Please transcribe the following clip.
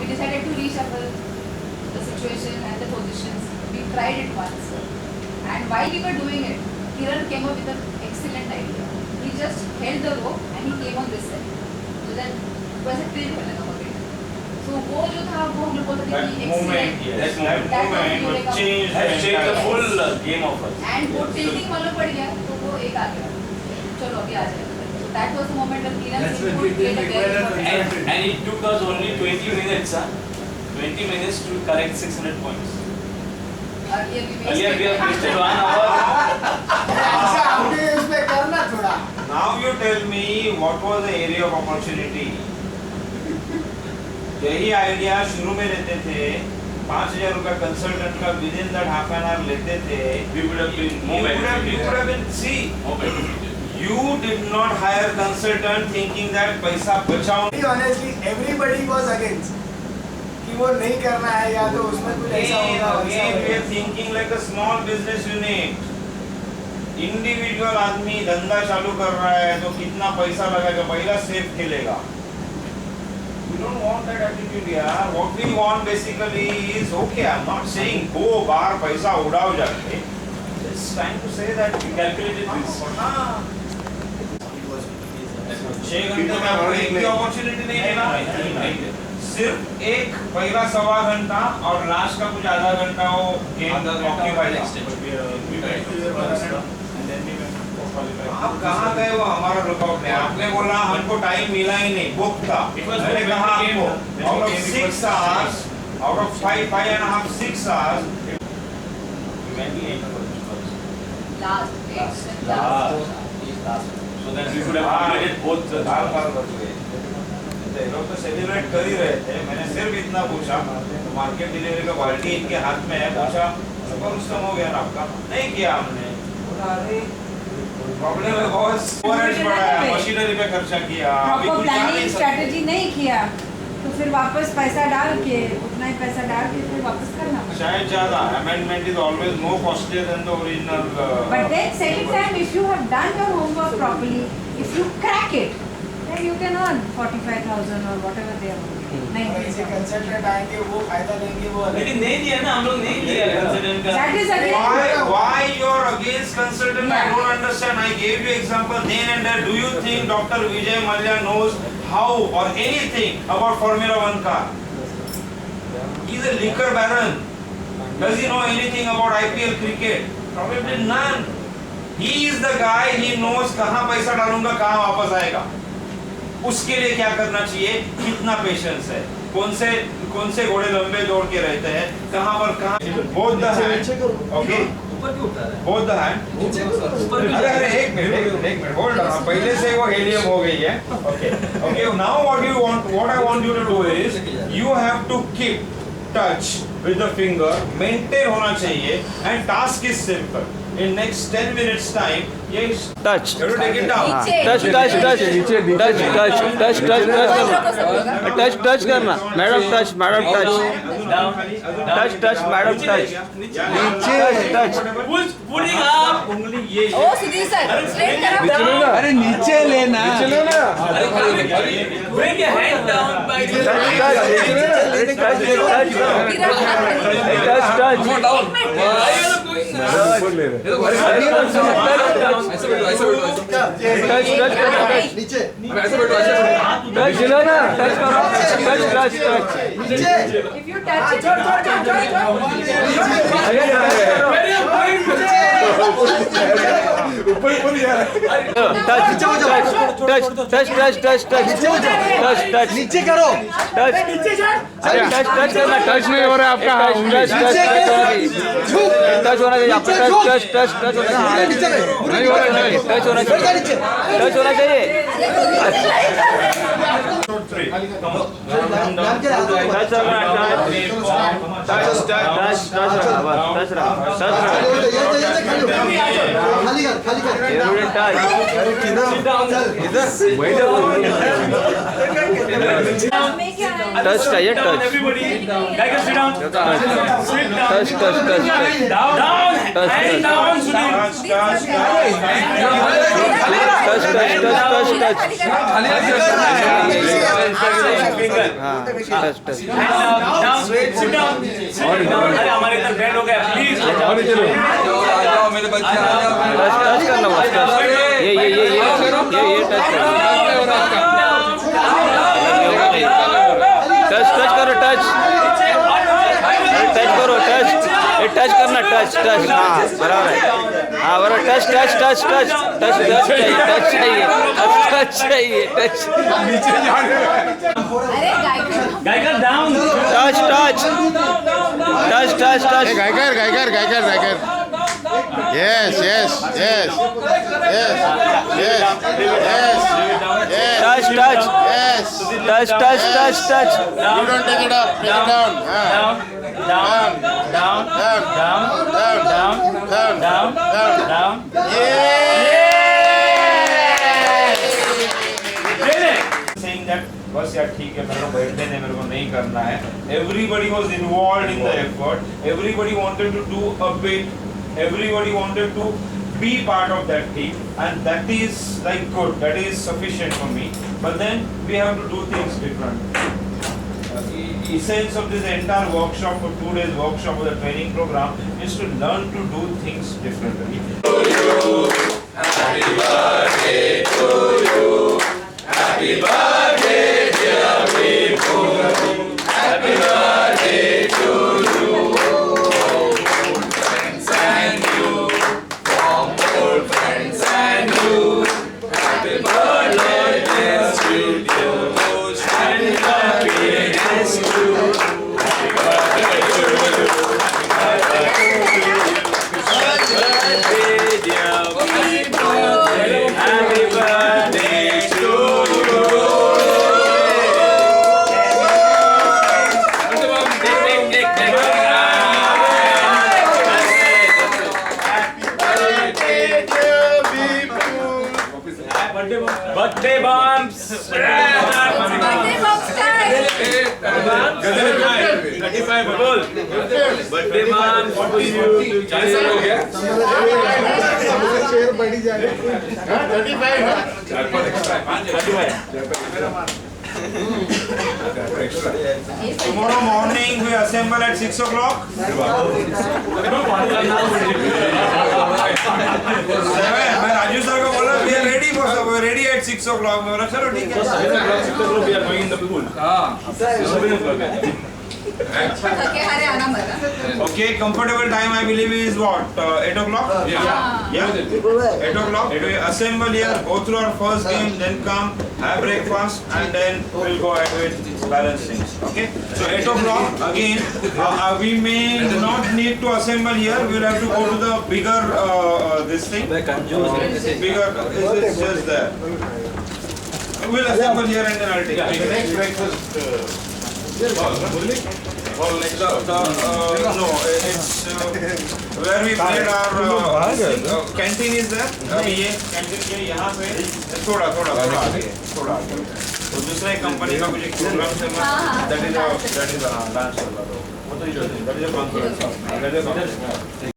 we decided to reshuffle the situation and the positions. We tried it once, and while we were doing it, Kiran came up with an excellent idea. He just held the rope and he came on this side. So then वैसे train कर लेना होगा. So वो जो था वो हम लोग बोलते थे कि excellent. That movement changed the full game of us. And वो tilting मालूम पड़ गया तो वो एक आ गया. चलो अभी आ जाएगा. So that was the moment when Kiran Singh played a very important. And it took us only 20 minutes, 20 minutes to correct 600 points. Earlier we have wasted 1 hour. Now you tell me what was the area of opportunity. यही idea शुरू में लेते थे 5,000 रुपए consultant का with in that half an hour लेते थे. We would have been see you did not hire consultant thinking that पैसा बचाओ. Honestly, everybody was against. कि वो नहीं करना है या तो उसमें कुछ ऐसा होगा. Again we are thinking like a small business unit. Individual आदमी धंधा चालू कर रहा है तो कितना पैसा लगेगा, पहला सेफ खेलेगा. We don't want that attitude यार. What we want basically is okay. I'm not saying go बाहर पैसा उड़ाओ जाके. Just trying to say that we calculated this. 6 घंटे में आपको एक भी अपॉर्चुनिटी नहीं लेना. सिर्फ एक पहला सवा घंटा और लास्ट का कुछ आधा घंटा वो गेम ऑक्यूपाई. आप कहाँ गए वो हमारा लुकआउट में. आपने बोला हमको टाइम मिला ही नहीं, बुक था. मैंने कहा आपको out of 6 hours, out of 5.5, 6 hours. Last. So that we could have completed both the लोग तो सेलिब्रेट कर ही रहे थे. मैंने सिर्फ इतना पूछा मार्केट डिलीवरी का बाल्टी इनके हाथ में है. पूछा सुपर सिस्टम हो गया ना आपका? नहीं किया हमने. बोला अरे प्रॉब्लम है बॉस. ओवरहेड्स बढ़ाया, मशीनरी पे खर्चा किया, अभी कुछ प्लानिंग स्ट्रेटजी नहीं किया तो फिर वापस पैसा डाल के उतना ही पैसा डाल के फिर वापस करना. शायद ज्यादा amendment is always more costly than the original. But then second time, if you have done your homework properly, if you crack it, then you can earn 45,000 or whatever they are. ऐसे consultant आएंगे वो फायदा लेंगे वो. लेकिन नहीं दिया ना हम लोग. नहीं दिया कंसल्टेंट का. That is again. Why you are against consultant? I don't understand. I gave you example then and there. Do you think Dr. Vijay Mallya knows how or anything about Formula 1 car? He is a liquor baron. Does he know anything about IPL cricket? Probably none. He is the guy. He knows कहाँ पैसा डालूंगा कहाँ वापस आएगा. उसके लिए क्या करना चाहिए, कितना पेशेंस है, कौन से घोड़े लंबे दौड़ के रहते हैं, कहाँ पर कहाँ. Both the hand. Okay both the hand. अरे एक मिनट होल्ड ऑन. पहले से वो हेलियम हो गई है. Okay now what I want you to do is you have to keep touch with the finger. Maintain होना चाहिए and task is simple. In next 10 minutes time, yes. Touch. You have to take it down. Touch करना. Madam touch. Madam touch. Who's putting up? उंगली ये. Oh, Sudhir sir, straight करो. अरे नीचे लेना. Bring your hand down by the touch. If you touch it, नीचे करो. Touch नहीं हो रहा है आपका. टच होना चाहिए आपका. टच होना चाहिए. नहीं हो रहा है. टच होना चाहिए. टच होना चाहिए. खाली कर. Make your hand. टच चाहिए Down, touch everybody. Geiger, sit down. Sit down. Touch touch touch Down. Touch, And down, Sunil. Touch, touch, touch. Touch touch touch touch Finger. हाँ touch touch And down. Sit down. Sit down. अरे हमारे इधर band हो गया please touch touch करना बस touch ये touch touch touch करो टच टच करो टच ये टच करना टच टच हाँ बराबर है हाँ बराबर touch touch touch touch touch touch चाहिए टच चाहिए टच अरे Geiger down. Touch touch touch touch touch Geiger. Yes. Touch touch touch touch touch touch You don't take it up. Take it down. Down. Saying that बस यार ठीक है मेरे को बैठने दे मेरे को नहीं करना है. Everybody was involved in the effort. Everybody wanted to do a bit. Everybody wanted to be part of that team, and that is like good. That is sufficient for me. But then we have to do things different. Essence of this entire workshop, for 2 days workshop of the training program, is to learn to do things differently. Birthday bombs. birthday box time. Birthday bombs for you. Tomorrow morning we assemble at 6 o'clock. 7. मैं Raju sir को बोला we are ready for we are ready at 6 o'clock. मैं बोला चलो ठीक है. We are going in the pool. थके हारे आना मत. Okay, comfortable time I believe is what 8 o'clock. Yeah. 8 o'clock. We assemble here, go through our first game, then come have breakfast, and then we'll go ahead with balance things. Okay. So 8 o'clock again. We may not need to assemble here. We'll have to go to the bigger this thing. Bigger. It's just there. We'll assemble here and then I'll take it. Next breakfast. No, it's where we played our canteen is there. ये canteen के यहाँ पे थोड़ा आगे. तो दूसरा एक company का कुछ एक प्रोग्राम चल रहा है. That is a dance चल रहा है. वो तो that is a conference.